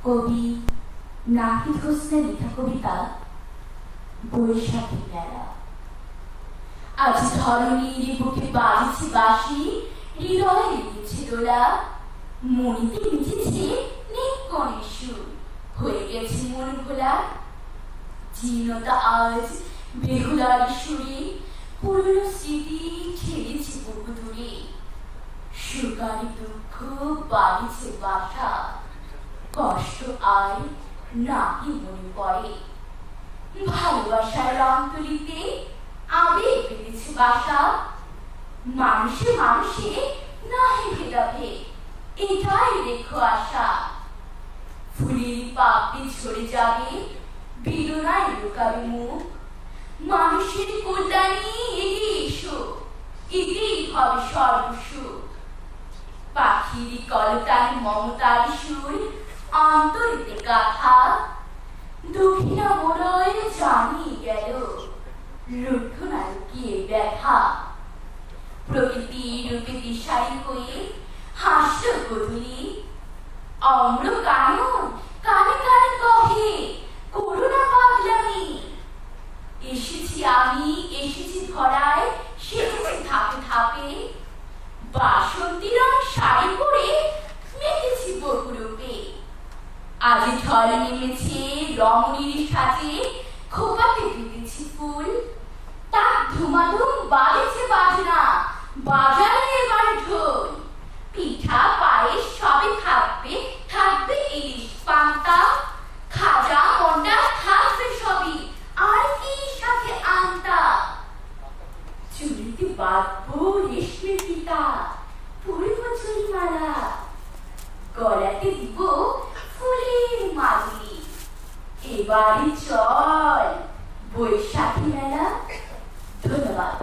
কবি নাহিদ হোসেনের লেখা কবিতা বৈশাখী মেলা। আজ ধরণীর বুকে বাজছে বাঁশি, হৃদয়ে দিচ্ছে দোলা, মনিতে মিটেছে নিকণের সুর, হয়ে গেছে মন ভোলা। জীর্ণতা আজ বেহুলার সুরে, পুরনো স্মৃতি ঠেলেছে বহু দূরে। সুগারি দুঃখ বাড়িছে বাসা, কষ্ট আর নাহি মনে পড়ে। ভালোবাসার রং তুলিতে আবেগ পেতেছে বাসা, মানুষে মানুষে নাহি ভেদাভেদ, এটাই দেখো আশা। ফুলের পাপড়ি ঝরে যাবে, বেদনায় লুকাবে মুখ, মানুষের কল্যাণে এগিয়ে এসো, এতেই হবে সর্বসুখ। পাখির কলতান মমতার সুর অন্তরিতে গাথা, দক্ষিণা মোড়য় জানিয়ে গেল রুদ্ধ নারকীয় ব্যথা। প্রকৃতি রূপে দিশারি হয়ে হাসল গধূলি, অম্র কানন কানে কানে কহে করুণা পাগলামি। এসেছি আমি, এসেছি ধরায়, সেজেছি ধাপে ধাপে, বাসন্তী রং শাড়ি পরে মেতেছি বহুরূপে। আজ ঝড় নেমেছে রমণীর সাজে, খোপাতে দিতেছি ফুল, তার ধুমাধুম বাজেছে বাজনা, বাজারে এবার ঢোল। পিঠা পায়েস সবে থাকবে, থাকবে ইলিশ পান্তা, খাজা মন্ডা থাকবে সবই, আর কি সাথে আনতা। চুড়িতে বাঁধবো রেশমের ফিতা, পরব চুড়িমালা, গলাতে দিব ফুলের মালি। এবারে চল বৈশাখী মেলা। ধন্যবাদ।